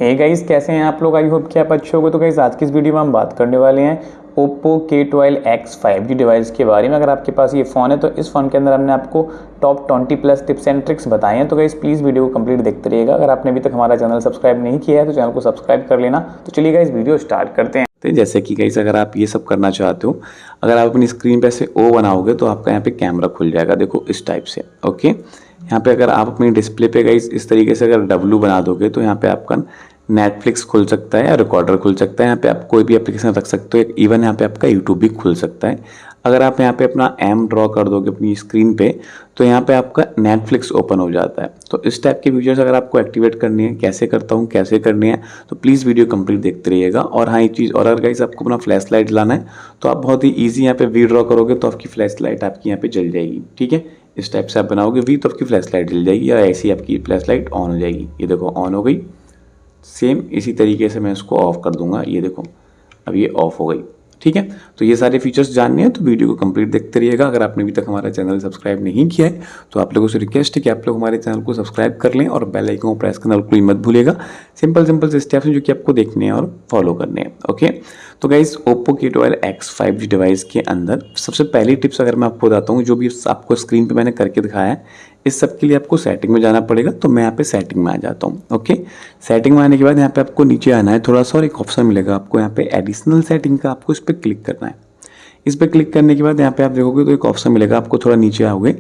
Hey guys, कैसे हैं आप लोग। आई होप कि आप अच्छे होंगे। तो गाइस आज की इस वीडियो में हम बात करने वाले हैं Oppo K12X 5G डिवाइस के बारे में। अगर आपके पास ये फ़ोन है तो इस फ़ोन के अंदर हमने आपको top 20 plus tips and tricks बताए हैं। तो गाइस प्लीज़ वीडियो को कंप्लीट देखते रहिएगा। अगर आपने अभी तक हमारा चैनल सब्सक्राइब नहीं किया है तो चैनल को सब्सक्राइब कर लेना। तो चलिए गाइस वीडियो स्टार्ट करते हैं। तो जैसे कि गाइस अगर आप ये सब करना चाहते हो, अगर आप अपनी स्क्रीन पे ऐसे ओ बनाओगे तो आपका यहाँ पे कैमरा खुल जाएगा, देखो इस टाइप से। ओके, यहाँ पे अगर आप अपनी डिस्प्ले पे गाइस इस तरीके से अगर डब्लू बना दोगे तो यहाँ पे आपका नेटफ्लिक्स खुल सकता है या रिकॉर्डर खुल सकता है। यहाँ पे आप कोई भी एप्लीकेशन रख सकते हो, इवन यहाँ पे आपका यूट्यूब भी खुल सकता है। अगर आप यहाँ पे अपना एम ड्रॉ कर दोगे अपनी स्क्रीन पे तो यहाँ पे आपका नेटफ्लिक्स ओपन हो जाता है। तो इस टाइप के फीचर्स अगर आपको एक्टिवेट करनी है, कैसे करता हूँ कैसे करनी है, तो प्लीज़ वीडियो कंप्लीट देखते रहिएगा। और हाँ एक चीज़ और, अगर गाइस आपको अपना फ्लैश लाइट लाना है तो आप बहुत ही ईजी यहाँ पे वी ड्रॉ करोगे तो आपकी फ्लैश लाइट आपकी यहाँ पे जल जाएगी। ठीक है, इस टाइप से आप बनाओगे वी तो आपकी फ्लैश लाइट जल जाएगी, या ऐसी आपकी फ्लैश लाइट ऑन हो जाएगी। ये देखो ऑन हो गई। सेम इसी तरीके से मैं इसको ऑफ कर दूंगा। ये देखो अब ये ऑफ हो गई। ठीक है, तो ये सारे फीचर्स जानने हैं तो वीडियो को कंप्लीट देखते रहिएगा। अगर आपने अभी तक हमारा चैनल सब्सक्राइब नहीं किया है तो आप लोगों से रिक्वेस्ट है कि आप लोग हमारे चैनल को सब्सक्राइब कर लें और बेल आइकन को प्रेस करना बिल्कुल मत भूलिएगा। सिंपल से स्टेप्स हैं जो कि आपको देखने हैं और फॉलो करने हैं। ओके, तो guys Oppo K12X 5G device के अंदर सबसे पहली टिप्स अगर मैं आपको बताता हूँ, जो भी आपको स्क्रीन पर मैंने करके दिखाया है, इस सब के लिए आपको सेटिंग में जाना पड़ेगा। तो मैं यहाँ पे सेटिंग में आ जाता हूँ। ओके, सेटिंग में आने के बाद यहाँ पे आपको नीचे आना है थोड़ा सा, और एक ऑप्शन मिलेगा आपको यहाँ पे एडिशनल सेटिंग का, आपको इस पर क्लिक करना है। इस पर क्लिक करने के बाद यहाँ पे आप देखोगे तो एक ऑप्शन मिलेगा आपको, थोड़ा नीचे आओगे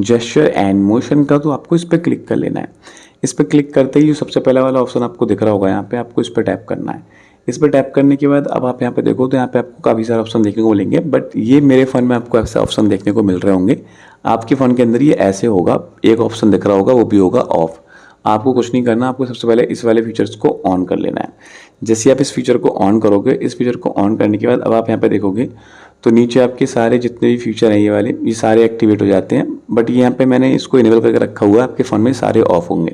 जेस्चर एंड मोशन का, तो आपको इस पर क्लिक कर लेना है। इस पर क्लिक करते ही जो सबसे पहला वाला ऑप्शन आपको दिख रहा होगा, यहाँ पे आपको इस पर टैप करना है। इस पर टैप करने के बाद अब आप यहाँ पे देखो तो यहाँ पे आपको काफ़ी सारे ऑप्शन देखने को मिलेंगे, बट ये मेरे फ़ोन में आपको ऐसे ऑप्शन देखने को मिल रहे होंगे। आपके फ़ोन के अंदर ये ऐसे होगा, एक ऑप्शन दिख रहा होगा वो भी होगा ऑफ। आपको कुछ नहीं करना, आपको सबसे पहले इस वाले फीचर्स को ऑन कर लेना है। जैसे आप इस फीचर को ऑन करोगे, इस फीचर को ऑन करने के बाद अब आप यहाँ पे देखोगे तो नीचे आपके सारे जितने भी फीचर हैं ये वाले, ये सारे एक्टिवेट हो जाते हैं। बट यहाँ पे मैंने इसको इनेबल करके रखा हुआ है, आपके फ़ोन में सारे ऑफ होंगे।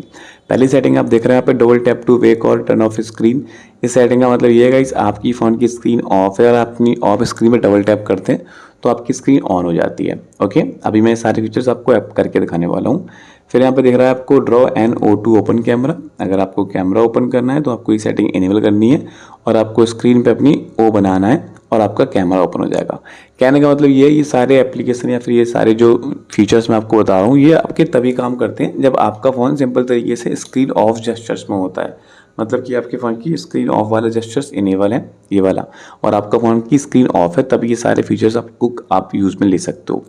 पहली सेटिंग आप देख रहे हैं यहाँ पे डबल टैप टू वेक और टर्न ऑफ स्क्रीन। इस सेटिंग का मतलब ये है गाइस, आपकी फ़ोन की स्क्रीन ऑफ है और आप अपनी ऑफ स्क्रीन में डबल टैप करते हैं तो आपकी स्क्रीन ऑन हो जाती है। ओके, अभी मैं सारे फीचर्स आपको ऐप करके दिखाने वाला हूँ। फिर यहाँ पे दिख रहा है आपको draw and O2 open camera. अगर आपको कैमरा ओपन करना है तो आपको ये सेटिंग इनेबल करनी है और आपको स्क्रीन पे अपनी ओ बनाना है और आपका कैमरा ओपन हो जाएगा। कहने का मतलब ये सारे एप्लीकेशन या फिर ये सारे जो फीचर्स मैं आपको बता रहा हूँ, ये आपके तभी काम करते हैं जब आपका फ़ोन सिंपल तरीके से स्क्रीन ऑफ जेस्चर्स में होता है। मतलब कि आपके फ़ोन की स्क्रीन ऑफ वाला जेस्चर्स इनेबल है ये वाला, और आपका फ़ोन की स्क्रीन ऑफ है, तब ये सारे फीचर्स आप यूज़ में ले सकते हो।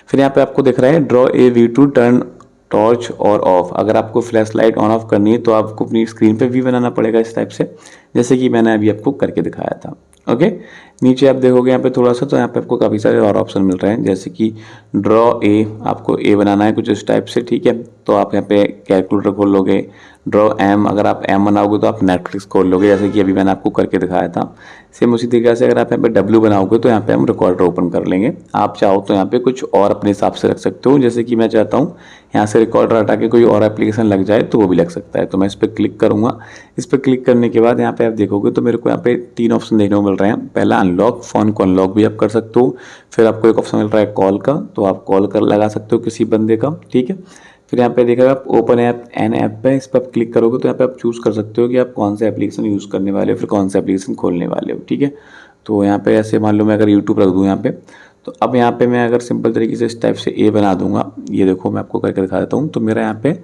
फिर यहाँ पे आपको दिख रहा है draw a V to turn torch और ऑफ। अगर आपको फ्लैश लाइट ऑन ऑफ करनी है तो आपको अपनी स्क्रीन पे भी बनाना पड़ेगा इस टाइप से, जैसे कि मैंने अभी आपको करके दिखाया था। ओके, नीचे आप देखोगे यहाँ पे थोड़ा सा, तो यहाँ पे आपको काफ़ी सारे और ऑप्शन मिल रहे हैं, जैसे कि ड्रॉ ए, आपको ए बनाना है कुछ इस टाइप से। ठीक है, तो आप यहाँ पे कैलकुलेटर खोल लोगे। ड्रॉ एम, अगर आप एम बनाओगे तो आप नेटफ्लिक्स खोल लोगे, जैसे कि अभी मैंने आपको करके दिखाया था। सेम उसी तरीके से अगर आप यहाँ पे डब्ल्यू बनाओगे तो यहाँ पे हम रिकॉर्डर ओपन कर लेंगे। आप चाहो तो यहाँ पे कुछ और अपने हिसाब से रख सकते हो, जैसे कि मैं चाहता हूँ यहाँ से रिकॉर्डर हटा के कोई और एप्लीकेशन लग जाए तो वो भी लग सकता है। तो मैं इस पर क्लिक करूँगा। इस पर क्लिक करने के बाद यहाँ पे आप देखोगे तो मेरे को यहाँ पे 3 ऑप्शन देखने को मिल रहे हैं। पहला अनलॉक, फ़ोन को अनलॉक भी आप कर सकते हो। फिर आपको एक ऑप्शन मिल रहा है कॉल का, तो आप कॉल कर लगा सकते हो किसी बंदे का। ठीक है, फिर यहाँ पे देखा आप ओपन ऐप एन ऐप पे, इस पर आप क्लिक करोगे तो यहाँ पे आप चूज़ कर सकते हो कि आप कौन सा एप्लीकेशन यूज़ करने वाले हो, फिर कौन सा एप्लीकेशन खोलने वाले हो। ठीक है, तो यहाँ पे ऐसे मान लो मैं अगर यूट्यूब रख दूँ यहाँ पे, तो अब यहाँ पे मैं अगर सिंपल तरीके से इस टाइप से ए बना दूंगा, ये देखो मैं आपको करके दिखा देता हूँ, तो मेरा यहाँ पे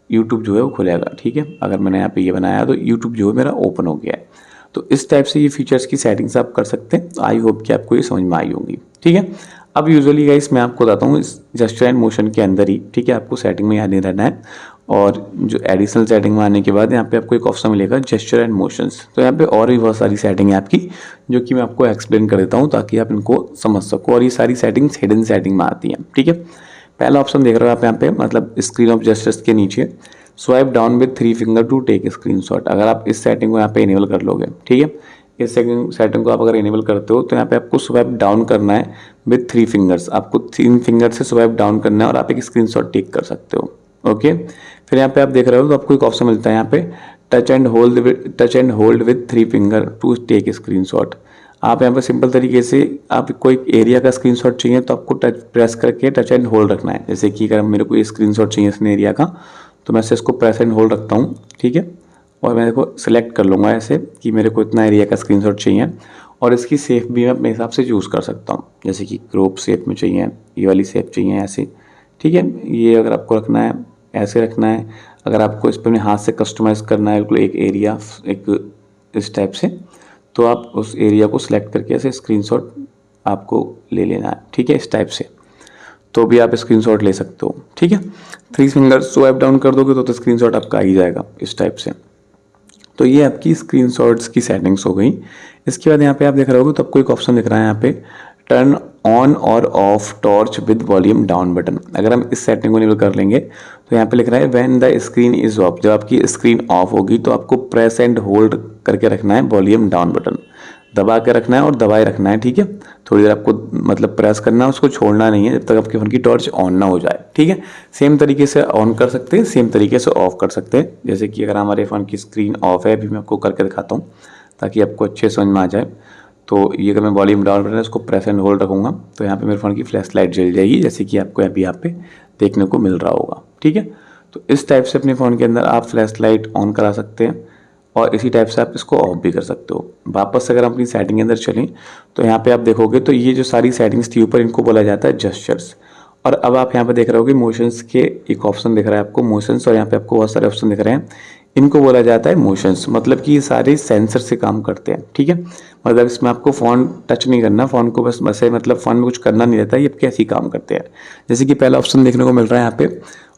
यूट्यूब जो है वो खुलेगा। ठीक है, अगर मैंने यहाँ पे ये बनाया तो यूट्यूब जो है मेरा ओपन हो गया है। तो इस टाइप से ये फीचर्स की सेटिंग्स आप कर सकते हैं। आई होप कि आपको ये समझ में आई होंगी। ठीक है, अब यूजुअली गाइस मैं आपको बताता हूँ इस जेस्चर एंड मोशन के अंदर ही, ठीक है, आपको सेटिंग में याद नहीं रहना है। और जो एडिशनल सेटिंग में आने के बाद यहाँ पे आपको एक ऑप्शन मिलेगा जेस्चर एंड मोशंस। तो यहाँ पे और भी बहुत सारी सेटिंग है आपकी, जो कि मैं आपको एक्सप्लेन कर देता हूँ ताकि आप इनको समझ सको। और ये सारी सेटिंग्स हिडन सेटिंग में आती हैं। ठीक है, पहला ऑप्शन देख रहे हो आप यहाँ पे, मतलब स्क्रीन ऑफ जेस्चर्स के नीचे swipe down with 3 finger to take screenshot. अगर आप इस सेटिंग को यहाँ पे इनेबल कर लोगे, ठीक है, इस सेटिंग को आप अगर इनेबल करते हो तो यहाँ पे आपको स्वाइप डाउन करना है विथ 3 फिंगर्स। आपको 3 फिंगर से स्वाइप डाउन करना है और आप एक स्क्रीनशॉट टेक कर सकते हो। ओके, फिर यहाँ पे आप देख रहे हो तो आपको एक ऑप्शन मिलता है यहाँ पे touch and hold with 3 finger to take screenshot. आप यहाँ पे सिंपल तरीके से आप कोई एरिया का स्क्रीनशॉट चाहिए तो आपको प्रेस करके टच एंड होल्ड रखना है। जैसे कि अगर मेरे को ये स्क्रीनशॉट चाहिए इस एरिया का, तो मैं इसको प्रेस एंड होल्ड रखता हूँ। ठीक है, और मैं देखो सिलेक्ट कर लूँगा ऐसे कि मेरे को इतना एरिया का स्क्रीनशॉट चाहिए, और इसकी शेप भी मैं अपने हिसाब से चूज़ कर सकता हूँ, जैसे कि क्रॉप शेप में चाहिए, ये वाली शेप चाहिए ऐसे, ठीक है। ये अगर आपको रखना है ऐसे रखना है, अगर आपको इस पर अपने हाथ से कस्टमाइज़ करना है बिल्कुल एक एरिया एक इस टाइप से, तो आप उस एरिया को सिलेक्ट करके ऐसे स्क्रीनशॉट आपको ले लेना है, ठीक है, इस टाइप से। तो भी आप स्क्रीनशॉट ले सकते हो, ठीक है। 3 फिंगर स्वाइप डाउन कर दोगे तो स्क्रीनशॉट आपका आ ही जाएगा इस टाइप से। तो ये आपकी स्क्रीनशॉट्स की सेटिंग्स हो गई। इसके बाद यहाँ पे आप देख रहे होगे तो आपको एक ऑप्शन दिख रहा है यहाँ पे, टर्न ऑन और of torch with volume down button. अगर हम इस सेटिंग को इनेबल कर लेंगे तो यहाँ पे लिख रहा है when the screen is of, जब आपकी स्क्रीन ऑफ होगी तो आपको प्रेस एंड होल्ड करके रखना है वॉल्यूम डाउन बटन, दबा के रखना है और दबाए रखना है, ठीक है। थोड़ी देर आपको मतलब प्रेस करना है, उसको छोड़ना नहीं है जब तक आपके फ़ोन की टॉर्च ऑन ना हो जाए, ठीक है। सेम तरीके से ऑन कर सकते हैं, सेम तरीके से ऑफ कर सकते हैं। जैसे कि अगर हमारे फ़ोन की स्क्रीन ऑफ है, अभी मैं आपको करके दिखाता हूँ ताकि आपको अच्छे समझ में आ जाए। तो ये अगर मैं वॉल्यूम डाउन बटन है उसको प्रेस एंड होल्ड रखूँगा तो यहाँ पे मेरे फ़ोन की फ्लैश लाइट जल जाएगी, जैसे कि आपको अभी यहाँ पे देखने को मिल रहा होगा, ठीक है। तो इस टाइप से अपने फ़ोन के अंदर आप फ्लैश लाइट ऑन करा सकते हैं और इसी टाइप से आप इसको ऑफ भी कर सकते हो। वापस अगर हम अपनी सेटिंग के अंदर चलें तो यहाँ पे आप देखोगे तो ये जो सारी सेटिंग्स थी ऊपर, इनको बोला जाता है जेस्चर्स। और अब आप यहाँ पे देख रहे होगे मोशंस के एक ऑप्शन दिख रहा है आपको, मोशंस, और यहाँ पे आपको बहुत सारे ऑप्शन दिख रहे हैं, इनको बोला जाता है मोशंस। मतलब कि ये सारे सेंसर से काम करते हैं, ठीक है। मतलब इसमें आपको फ़ोन टच नहीं करना, फ़ोन को बस ऐसे मतलब फ़ोन में कुछ करना नहीं रहता, ये कैसे काम करते हैं। जैसे कि पहला ऑप्शन देखने को मिल रहा है यहाँ पे,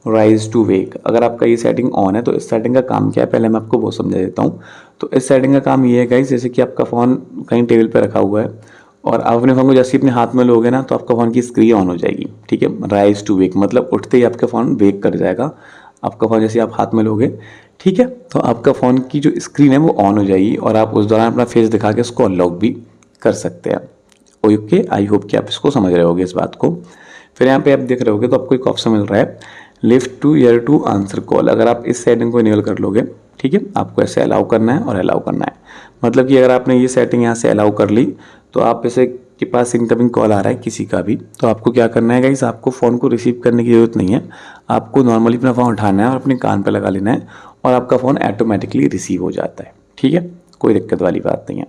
राइज टू वेक। अगर आपका ये सेटिंग ऑन है तो इस सेटिंग का काम क्या है पहले मैं आपको वो समझा देता हूँ। तो इस सेटिंग का काम ये है गाइस, जैसे कि आपका फ़ोन कहीं टेबल पे रखा हुआ है और आप अपने फ़ोन को जैसे ही अपने हाथ में लोगे ना तो आपका फ़ोन की स्क्रीन ऑन हो जाएगी, ठीक है। राइज टू वेक मतलब उठते ही आपका फ़ोन वेक कर जाएगा, आपका फ़ोन जैसे आप हाथ में लोगे, ठीक है। तो आपका फ़ोन की जो स्क्रीन है वो ऑन हो जाएगी और आप उस दौरान अपना फेस दिखा के उसको अनलॉक भी कर सकते हैं। ओके, आई होप कि आप इसको समझ रहे होगे इस बात को। फिर यहाँ पे आप देख रहे होगे तो आपको एक ऑप्शन मिल रहा है lift to ear to answer call. अगर आप इस सेटिंग को इनेबल कर लोगे, ठीक है, आपको ऐसे अलाउ करना है और अलाउ करना है। मतलब कि अगर आपने ये सेटिंग यहाँ से अलाउ कर ली तो आप जैसे के पास इनकमिंग कॉल आ रहा है किसी का भी, तो आपको क्या करना है गाइस, आपको फ़ोन को रिसीव करने की ज़रूरत नहीं है, आपको नॉर्मली अपना फ़ोन उठाना है और अपने कान पे लगा लेना है और आपका फ़ोन ऑटोमेटिकली रिसीव हो जाता है, ठीक है, कोई दिक्कत वाली बात नहीं है।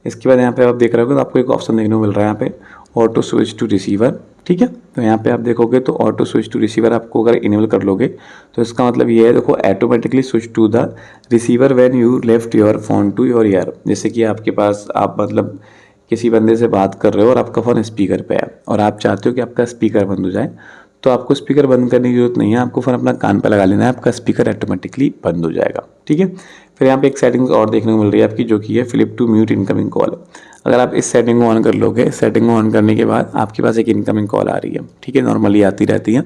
इसके बाद यहाँ पे आप देख रहे हो तो आपको एक ऑप्शन देखने को मिल रहा है यहाँ पे, ऑटो स्विच टू रिसीवर, ठीक है। तो यहाँ पे आप देखोगे तो ऑटो स्विच टू रिसीवर आपको अगर इनेबल कर लोगे तो इसका मतलब ये है, देखो, automatically switch to the receiver when you left your phone to your ear. जैसे कि आपके पास आप मतलब किसी बंदे से बात कर रहे हो और आपका फ़ोन स्पीकर पे है और आप चाहते हो कि आपका स्पीकर बंद हो जाए, तो आपको स्पीकर बंद करने की जरूरत नहीं है, आपको फ़ोन अपना कान पे लगा लेना है, आपका स्पीकर ऑटोमेटिकली बंद हो जाएगा, ठीक है। फिर यहाँ पे एक सेटिंग्स और देखने को मिल रही है आपकी, जो कि है flip to mute incoming call. अगर आप इस सेटिंग को ऑन कर लोगे, सेटिंग को ऑन करने के बाद आपके पास एक इनकमिंग कॉल आ रही है, ठीक है, नॉर्मली आती रहती है,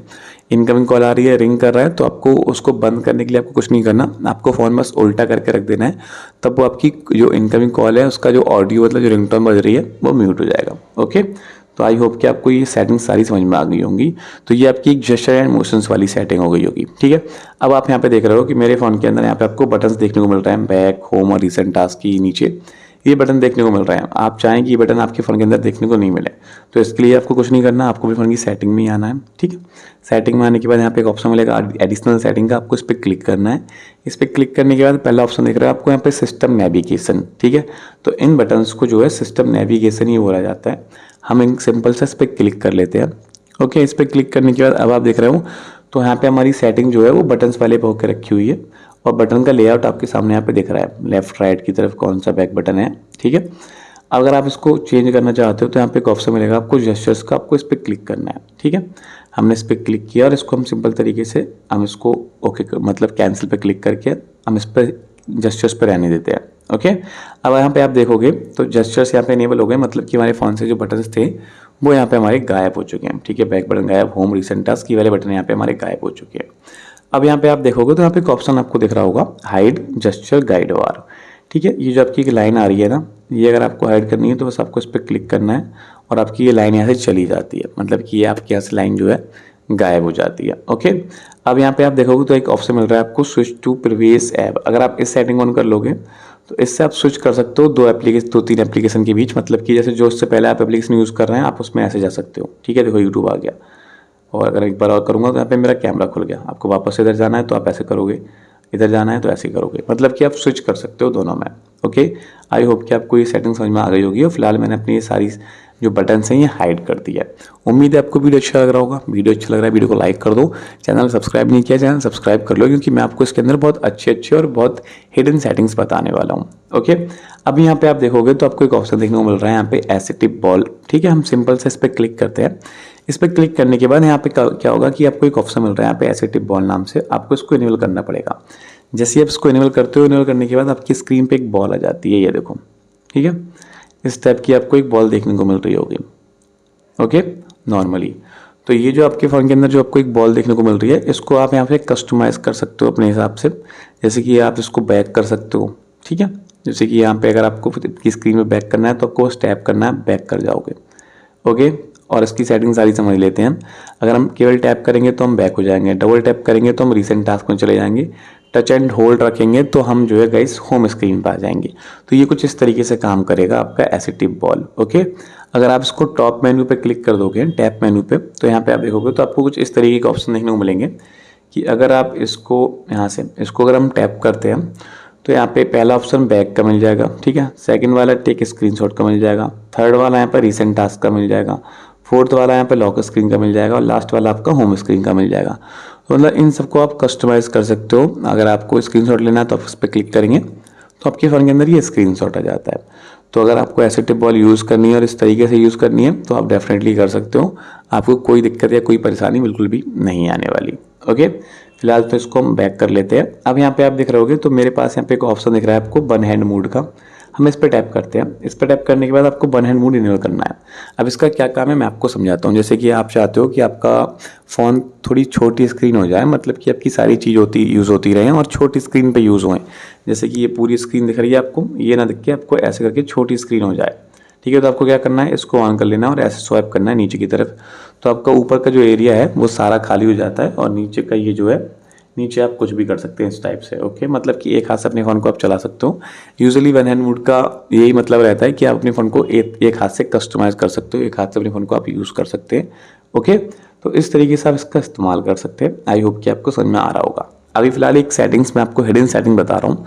इनकमिंग कॉल आ रही है, रिंग कर रहा है, तो आपको उसको बंद करने के लिए आपको कुछ नहीं करना, आपको फ़ोन बस उल्टा करके रख देना है, तब वो आपकी जो इनकमिंग कॉल है उसका जो ऑडियो मतलब जो रिंगटोन बज रही है वो म्यूट हो जाएगा। ओके, तो आई होप कि आपको ये सेटिंग सारी समझ में आ गई होंगी। तो ये आपकी एक जेस्चर एंड मोशंस वाली सेटिंग हो गई होगी, ठीक है। अब आप यहाँ पे देख रहे हो कि मेरे फ़ोन के अंदर यहाँ पे आपको बटन्स देखने को मिल रहे हैं, बैक, होम और रिसेंट टास्क की नीचे ये बटन देखने को मिल रहे हैं। आप चाहें कि ये बटन आपके फ़ोन के अंदर देखने को नहीं मिले, तो इसके लिए आपको कुछ नहीं करना, आपको भी फ़ोन की सेटिंग में ही आना है, ठीक है। सेटिंग में आने के बाद यहाँ पे एक ऑप्शन मिलेगा एडिशनल सेटिंग का, आपको इस पर क्लिक करना है। इस पर क्लिक करने के बाद पहला ऑप्शन दिख रहा है आपको यहाँ पे सिस्टम नेविगेशन, ठीक है। तो इन बटन्स को जो है सिस्टम नेविगेशन ही बोला जाता है। हम एक सिंपल से इस पर क्लिक कर लेते हैं। ओके, इस पर क्लिक करने के बाद अब आप देख रहे हो तो यहाँ पे हमारी सेटिंग जो है वो बटन्स वाले पे होकर रखी हुई है और बटन का लेआउट आपके सामने यहाँ पे दिख रहा है, लेफ्ट राइट की तरफ कौन सा बैक बटन है, ठीक है। अगर आप इसको चेंज करना चाहते हो तो यहाँ पे एक ऑप्शन मिलेगा आपको जेस्चर्स का, आपको इस पर क्लिक करना है, ठीक है। हमने इस पर क्लिक किया और इसको हम सिंपल तरीके से हम इसको ओके मतलब कैंसिल पे क्लिक करके हम इस पर जेस्चर्स पर रहने देते हैं। ओके, अब यहाँ पे आप देखोगे तो जेस्चर्स यहाँ पे इनेबल हो गए, मतलब कि हमारे फ़ोन से जो बटन्स थे वो यहाँ पे हमारे गायब हो चुके हैं, ठीक है। बैक बटन गायब, होम, रिसेंट टास्क की वाले बटन यहाँ पे हमारे गायब हो चुके हैं। अब यहाँ पे आप देखोगे तो यहाँ पे एक ऑप्शन आपको दिख रहा होगा हाइड जेस्चर गाइड बार, ठीक है। ये जो आपकी एक लाइन आ रही है ना, ये अगर आपको हाइड करनी है तो बस आपको इस पर क्लिक करना है और आपकी ये लाइन यहाँ से चली जाती है, मतलब कि ये आपके यहाँ से लाइन जो है गायब हो जाती है। ओके, अब यहाँ पे आप देखोगे तो एक ऑप्शन मिल रहा है आपको स्विच टू प्रीवियस ऐप। अगर आप इस सेटिंग ऑन कर लोगे तो इससे आप स्विच कर सकते हो दो तीन एप्लीकेशन के बीच, मतलब कि जैसे जो इससे पहले आप एप्लीकेशन यूज़ कर रहे हैं आप उसमें ऐसे जा सकते हो, ठीक है। देखो यूट्यूब आ गया और अगर एक बार और करूँगा तो यहाँ पे मेरा कैमरा खुल गया, आपको वापस इधर जाना है तो आप ऐसे करोगे, इधर जाना है तो ऐसे करोगे, मतलब कि आप स्विच कर सकते हो दोनों में। ओके, आई होप कि आपको ये सेटिंग समझ में आ गई होगी और फिलहाल मैंने अपनी ये सारी जो बटन हैं ये हाइड कर दिया है। उम्मीद है आपको वीडियो अच्छा लग रहा होगा। वीडियो अच्छा लग रहा है वीडियो को लाइक कर दो, चैनल सब्सक्राइब नहीं किया चैनल सब्सक्राइब कर लो, क्योंकि मैं आपको इसके अंदर बहुत अच्छे और बहुत हिडन सेटिंग्स बताने वाला हूँ। ओके, अब यहाँ पे आप देखोगे तो आपको एक ऑप्शन देखने को मिल रहा है यहाँ पे ऐसे टिप बॉल। ठीक है, हम सिंपल से इस पर क्लिक करते हैं। इस पर क्लिक करने के बाद यहाँ पे क्या होगा कि आपको एक ऑप्शन मिल रहा है यहाँ पे ऐसे टिप बॉल नाम से, आपको इसको इनेबल करना पड़ेगा। जैसे ही आप इसको इनेबल करते हो, इनेबल करने के बाद आपकी स्क्रीन पे एक बॉल आ जाती है, ये देखो। ठीक है, इस टाइप की आपको एक बॉल देखने को मिल रही होगी। ओके, नॉर्मली तो ये जो आपके फ़ोन के अंदर जो आपको एक बॉल देखने को मिल रही है, इसको आप यहाँ पे कस्टमाइज़ कर सकते हो अपने हिसाब से। जैसे कि आप इसको बैक कर सकते हो। ठीक है, जैसे कि यहाँ पे अगर आपको की स्क्रीन में बैक करना है तो आपको टैप करना है, बैक कर जाओगे। ओके, और इसकी सेटिंग सारी समझ लेते हैं। अगर हम केवल टैप करेंगे तो हम बैक हो जाएंगे, डबल टैप करेंगे तो हम रिसेंट टास्क में चले जाएंगे, टच एंड होल्ड रखेंगे तो हम जो है गाइस होम स्क्रीन पर आ जाएंगे। तो ये कुछ इस तरीके से काम करेगा आपका ऐसे टिप बॉल। ओके, अगर आप इसको टॉप मेन्यू पे क्लिक कर दोगे, टैप मेन्यू पे, तो यहाँ पे आप देखोगे तो आपको कुछ इस तरीके के ऑप्शन देखने को मिलेंगे कि अगर आप इसको यहाँ से इसको अगर हम टैप करते हैं तो यहाँ पे पहला ऑप्शन बैक का मिल जाएगा। ठीक है, सेकंड वाला टेक स्क्रीनशॉट का मिल जाएगा, थर्ड वाला यहाँ पर रिसेंट टास्क का मिल जाएगा, फोर्थ वाला यहाँ पे लॉक स्क्रीन का मिल जाएगा और लास्ट वाला आपका होम स्क्रीन का मिल जाएगा। तो मतलब इन सबको आप कस्टमाइज़ कर सकते हो। अगर आपको स्क्रीनशॉट लेना है तो आप इस पर क्लिक करेंगे तो आपके फ़ोन के अंदर ये स्क्रीनशॉट आ जाता है। तो अगर आपको ऐसे टिप बॉल यूज़ करनी है और इस तरीके से यूज़ करनी है तो आप डेफिनेटली कर सकते हो, आपको कोई दिक्कत या कोई परेशानी बिल्कुल भी नहीं आने वाली। ओके, फिलहाल तो इसको हम बैक कर लेते हैं। अब यहाँ पे आप दिख रहे होगे तो मेरे पास यहाँ पे एक ऑप्शन दिख रहा है आपको वन हैंड मोड का, हम इस पर टैप करते हैं। इस पर टैप करने के बाद आपको वन हैंड मोड इनेबल करना है। अब इसका क्या काम है मैं आपको समझाता हूँ। जैसे कि आप चाहते हो कि आपका फ़ोन थोड़ी छोटी स्क्रीन हो जाए, मतलब कि आपकी सारी चीज़ यूज़ होती रहें और छोटी स्क्रीन पे यूज़ होएं। जैसे कि ये पूरी स्क्रीन दिख रही है आपको, ये ना दिख के आपको ऐसे करके छोटी स्क्रीन हो जाए। ठीक है, तो आपको क्या करना है, इसको ऑन कर लेना है और ऐसे स्वाइप करना है नीचे की तरफ। तो आपका ऊपर का जो एरिया है वो सारा खाली हो जाता है और नीचे का ये जो है, नीचे आप कुछ भी कर सकते हैं इस टाइप से। ओके, मतलब कि एक हाथ से अपने फ़ोन को आप चला सकते हो। यूजुअली वन हैंड मोड का यही मतलब रहता है कि आप अपने फ़ोन को एक हाथ से कस्टमाइज़ कर सकते हो, एक हाथ से अपने फ़ोन को आप यूज़ कर सकते हैं। ओके, तो इस तरीके से आप इसका इस्तेमाल कर सकते हैं। आई होप कि आपको समझ में आ रहा होगा। अभी फ़िलहाल एक सेटिंग्स मैं आपको हिडन सेटिंग बता रहा हूँ।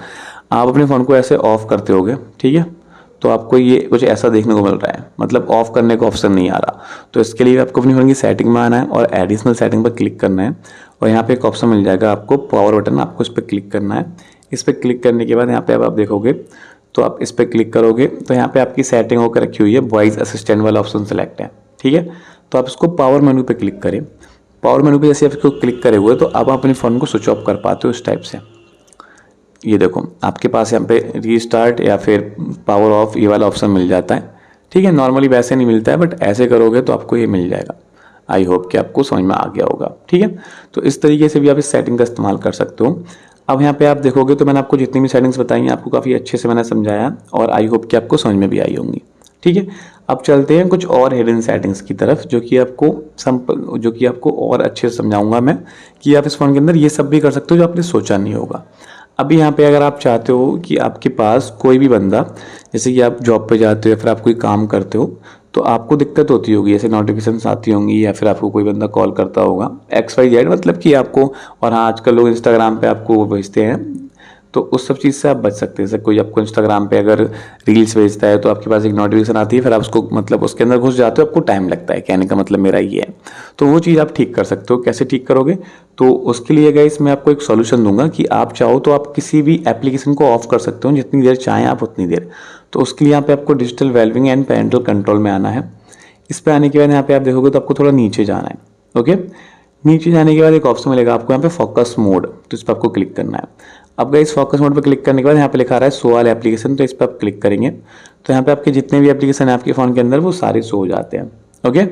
आप अपने फ़ोन को ऐसे ऑफ करते होगे, ठीक है, तो आपको ये कुछ ऐसा देखने को मिल रहा है, मतलब ऑफ करने का ऑप्शन नहीं आ रहा। तो इसके लिए आपको अपनी फ़ोन की सेटिंग में आना है और एडिशनल सेटिंग पर क्लिक करना है और यहाँ पे एक ऑप्शन मिल जाएगा आपको पावर बटन, आपको इस पर क्लिक करना है। इस पर क्लिक करने के बाद यहाँ पे आप देखोगे तो आप इस पर क्लिक करोगे तो यहाँ पे आपकी सेटिंग होकर रखी हुई है, वॉइस असिस्टेंट वाला ऑप्शन सेलेक्ट है। ठीक है, तो आप इसको पावर मेनू पे क्लिक करें। पावर मेनू पे जैसे आप इसको क्लिक करे हुए तो अब आप अपने फ़ोन को स्विच ऑफ कर पाते हो इस टाइप से। ये देखो आपके पास यहाँ पे रीस्टार्ट या फिर पावर ऑफ ये वाला ऑप्शन मिल जाता है। ठीक है, नॉर्मली वैसे नहीं मिलता है बट ऐसे करोगे तो आपको ये मिल जाएगा। आई होप कि आपको समझ में आ गया होगा। ठीक है, तो इस तरीके से भी आप इस सेटिंग का इस्तेमाल कर सकते हो। अब यहाँ पे आप देखोगे तो मैंने आपको जितनी भी सेटिंग्स बताई हैं आपको काफ़ी अच्छे से मैंने समझाया और आई होप कि आपको समझ में भी आई होंगी। ठीक है, अब चलते हैं कुछ और हिडन सेटिंग्स की तरफ जो कि आपको और अच्छे से समझाऊंगा मैं कि आप इस फ़ोन के अंदर ये सब भी कर सकते हो जो आपने सोचा नहीं होगा। अभी यहाँ पे अगर आप चाहते हो कि आपके पास कोई भी बंदा, जैसे कि आप जॉब पे जाते हो या फिर आप कोई काम करते हो तो आपको दिक्कत होती होगी, ऐसे नोटिफिकेशंस आती होंगी या फिर आपको कोई बंदा कॉल करता होगा XYZ, मतलब कि आपको, और हाँ आजकल लोग इंस्टाग्राम पे आपको वो भेजते हैं, तो उस सब चीज़ से आप बच सकते हैं। जैसे कोई आपको इंस्टाग्राम पे अगर रील्स भेजता है तो आपके पास एक नोटिफिकेशन आती है, फिर आप उसको मतलब उसके अंदर घुस जाते हो, आपको टाइम लगता है, कहने का मतलब मेरा ये है। तो वो चीज़ आप ठीक कर सकते हो। कैसे ठीक करोगे, तो उसके लिए गाइस मैं आपको एक सॉल्यूशन दूंगा कि आप चाहो तो आप किसी भी एप्लीकेशन को ऑफ कर सकते हो जितनी देर चाहें आप उतनी देर। तो उसके लिए यहाँ पे आपको digital wellbeing and parental control में आना है। इस पर आने के बाद यहाँ पे आप देखोगे तो आपको थोड़ा नीचे जाना है। ओके, नीचे जाने के बाद एक ऑप्शन मिलेगा आपको यहाँ पे फोकस मोड, तो इस पर आपको क्लिक करना है। अब गाइस फोकस मोड पर क्लिक करने के बाद यहाँ पे लिखा रहा है शो ऑल एप्लीकेशन, तो इस पर आप क्लिक करेंगे तो यहाँ पे आपके जितने भी एप्लीकेशन है आपके फ़ोन के अंदर वो सारे शो हो जाते हैं। ओके,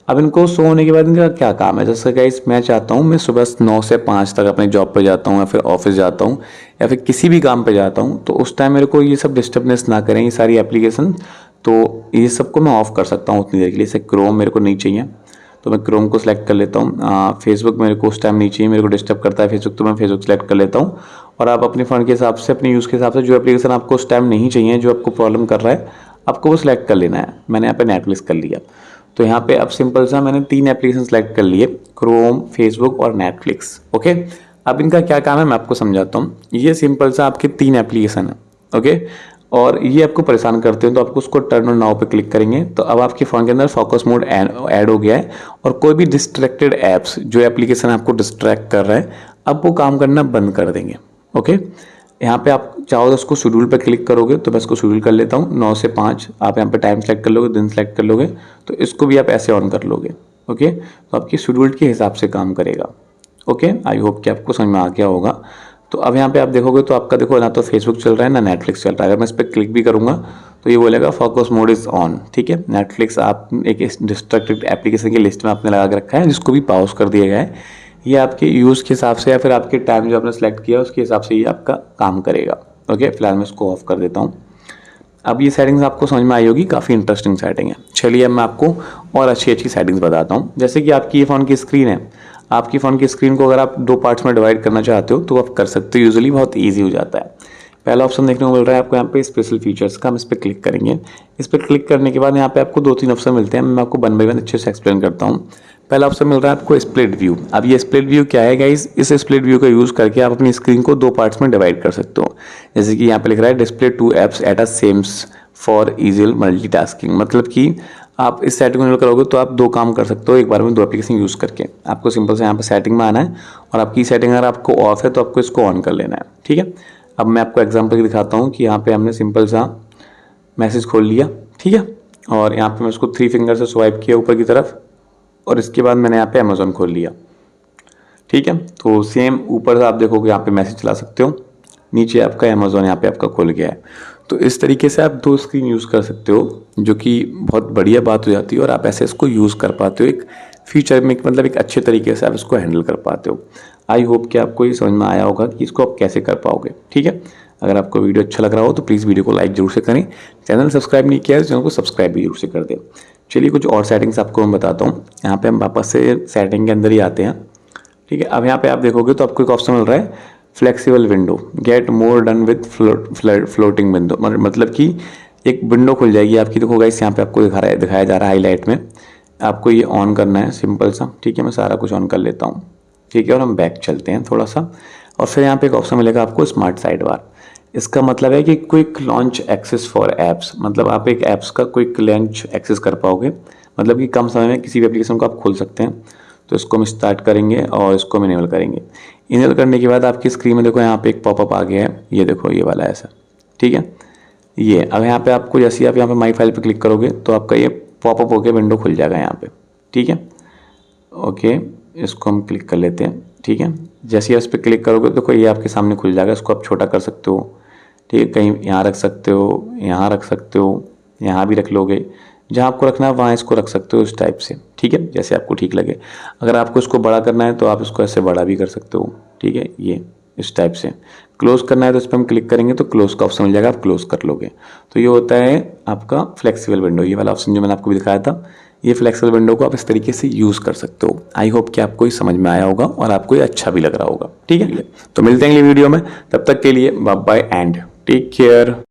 अब इनको शो होने के बाद इनका क्या काम है, जैसे गाइस मैं चाहता हूँ मैं सुबह 9 से 5 तक अपने जॉब पे जाता हूँ या फिर ऑफिस जाता हूँ या फिर किसी भी काम पे जाता हूँ, तो उस टाइम मेरे को ये सब डिस्टर्बनेस ना करें ये सारी एप्लीकेशन, तो ये सबको मैं ऑफ कर सकता हूँ उतनी देर के लिए। जैसे क्रोम मेरे को नहीं चाहिए तो मैं क्रोम को सिलेक्ट कर लेता हूँ। फेसबुक मेरे को उस टाइम नहीं चाहिए, मेरे को डिस्टर्ब करता है फेसबुक, तो मैं फेसबुक सेलेक्ट कर लेता हूँ। और आप अपने फ़ोन के हिसाब से, अपने यूज़ के हिसाब से जो एप्लीकेशन आपको उस टाइम नहीं चाहिए, जो आपको प्रॉब्लम कर रहा है, आपको वो सिलेक्ट कर लेना है। मैंने यहाँ पे नेटफ्लिक्स कर लिया, तो यहाँ पे अब सिंपल सा मैंने 3 एप्लीकेशन सेलेक्ट कर लिए, क्रोम, फेसबुक और नेटफ्लिक्स। ओके, अब इनका क्या काम है मैं आपको समझाता हूँ। ये सिंपल सा आपके 3 एप्लीकेशन है, ओके, और ये आपको परेशान करते हैं तो आपको उसको टर्न ऑन नाउ पे क्लिक करेंगे तो अब आपके फ़ोन के अंदर फोकस मोड ऐड हो गया है और कोई भी डिस्ट्रैक्टेड ऐप्स जो एप्लीकेशन आपको डिस्ट्रैक्ट कर रहा है अब वो काम करना बंद कर देंगे, ओके। यहाँ पे आप चाहो तो उसको शेड्यूल पे क्लिक करोगे तो मैं इसको शेड्यूल कर लेता हूँ 9 से 5। आप यहाँ पे टाइम सेलेक्ट कर लोगे, दिन सेलेक्ट कर लोगे तो इसको भी आप ऐसे ऑन कर लोगे, ओके। तो आपकी शेड्यूल के हिसाब से काम करेगा, ओके। आई होप कि आपको समझ में आ गया होगा। तो अब यहाँ पे आप देखोगे तो आपका देखो ना तो फेसबुक चल रहा है ना नेटफ्लिक्स चल रहा है। अगर मैं इस पर क्लिक भी करूँगा तो ये बोलेगा फोकस मोड इज़ ऑन, ठीक है। नेटफ्लिक्स आप एक डिस्ट्रक्टेड एप्लीकेशन की लिस्ट में आपने लगा के रखा है जिसको भी पॉज कर दिया गया है। ये आपके यूज़ के हिसाब से या फिर आपके टाइम जो आपने सेलेक्ट किया उसके हिसाब से ये आपका काम करेगा, ओके। फिलहाल मैं इसको ऑफ कर देता हूँ। अब ये सेटिंग्स आपको समझ में आई होगी, काफ़ी इंटरेस्टिंग सेटिंग है। चलिए अब मैं आपको और अच्छी सेटिंग्स बताता हूँ। जैसे कि आपकी ये फ़ोन की स्क्रीन है, आपकी फ़ोन की स्क्रीन को अगर आप 2 पार्ट्स में डिवाइड करना चाहते हो तो आप कर सकते हो, यूजुअली बहुत ईजी हो जाता है। पहला ऑप्शन देखने को मिल रहा है आपको यहाँ पे स्पेशल फीचर्स का, हम इस पर क्लिक करेंगे। इस पर क्लिक करने के बाद यहाँ पे आपको 2-3 ऑप्शन मिलते हैं, मैं आपको 1 बाय 1 अच्छे से एक्सप्लेन करता हूँ। पहला ऑप्शन मिल रहा है आपको स्प्लिट व्यू। अब ये स्प्लिट व्यू क्या है गाइस, इस स्प्लिट व्यू का यूज़ करके आप अपनी स्क्रीन को 2 पार्ट्स में डिवाइड कर सकते हो। जैसे कि यहाँ पे लिख रहा है display 2 apps at a seems for easy multitasking, मतलब कि आप इस सेटिंग में करोगे तो आप 2 काम कर सकते हो एक बार में 2 एप्लीकेशन यूज़ करके। आपको सिंपल से यहाँ पे सेटिंग में आना है और आपकी सेटिंग अगर आपको ऑफ है तो आपको इसको ऑन कर लेना है, ठीक है। अब मैं आपको एग्जांपल दिखाता हूँ कि यहाँ पे हमने सिंपल सा मैसेज खोल लिया, ठीक है, और यहाँ पे मैं उसको 3 फिंगर से स्वाइप किया ऊपर की तरफ और इसके बाद मैंने यहाँ पे अमेजोन खोल लिया, ठीक है। तो सेम ऊपर से आप देखोगे यहाँ पे मैसेज चला सकते हो, नीचे आपका अमेजोन यहाँ पे आपका खुल गया है। तो इस तरीके से आप 2 स्क्रीन यूज़ कर सकते हो जो कि बहुत बढ़िया बात हो जाती है और आप ऐसे इसको यूज़ कर पाते हो एक फ्यूचर में, मतलब एक अच्छे तरीके से आप इसको हैंडल कर पाते हो। आई होप कि आपको ये समझ में आया होगा कि इसको आप कैसे कर पाओगे, ठीक है। अगर आपको वीडियो अच्छा लग रहा हो तो प्लीज़ वीडियो को लाइक जरूर से करें, चैनल सब्सक्राइब नहीं किया है तो चैनल को सब्सक्राइब भी जरूर से कर दें। चलिए कुछ और सेटिंग्स आपको मैं बताता हूँ। यहाँ पे हम वापस से सेटिंग के अंदर ही आते हैं, ठीक है। अब यहाँ पे आप देखोगे तो आपको एक ऑप्शन मिल रहा है flexible window, get more done with floating window, मतलब कि एक विंडो खुल जाएगी आपकी। देखो गाइस यहाँ पे आपको दिखाया जा रहा है हाईलाइट में, आपको ये ऑन करना है सिंपल सा, ठीक है। मैं सारा कुछ ऑन कर लेता हूँ, ठीक है, और हम बैक चलते हैं थोड़ा सा और फिर यहाँ पे एक ऑप्शन मिलेगा आपको स्मार्ट साइड बार। इसका मतलब है कि quick launch access for apps, मतलब आप एक ऐप्स का क्विक लॉन्च एक्सेस कर पाओगे, मतलब कि कम समय में किसी भी एप्लीकेशन को आप खोल सकते हैं। तो इसको हम स्टार्ट करेंगे और इसको हम इनेबल करेंगे। इनेबल करने के बाद आपकी स्क्रीन में देखो यहाँ पे एक पॉपअप आ गया है, ये देखो ये वाला ऐसा, ठीक है। ये अब यहाँ पे आपको जैसे आप यहाँ पे माई फाइल पे क्लिक करोगे तो आपका ये पॉपअप होकर विंडो खुल जाएगा यहाँ पे, ठीक है, ओके। इसको हम क्लिक कर लेते हैं, ठीक है। जैसे आप इस पर क्लिक करोगे तो देखो ये आपके सामने खुल जाएगा। इसको आप छोटा कर सकते हो, ठीक है, कहीं यहाँ रख सकते हो, यहाँ रख सकते हो, यहाँ भी रख लोगे, जहाँ आपको रखना है वहाँ इसको रख सकते हो इस टाइप से, ठीक है, जैसे आपको ठीक लगे। अगर आपको इसको बड़ा करना है तो आप इसको ऐसे बड़ा भी कर सकते हो, ठीक है, ये इस टाइप से। क्लोज करना है तो इस पर हम क्लिक करेंगे तो क्लोज का ऑप्शन मिल जाएगा, आप क्लोज कर लोगे। तो ये होता है आपका फ्लेक्सिबल विंडो। ये वाला ऑप्शन जो मैंने आपको भी दिखाया था, ये फ्लेक्सिबल विंडो को आप इस तरीके से यूज़ कर सकते हो। आई होप कि आपको ये समझ में आया होगा और आपको ये अच्छा भी लग रहा होगा, ठीक है। तो मिलते हैं अगली वीडियो में, तब तक के लिए bye bye and take care.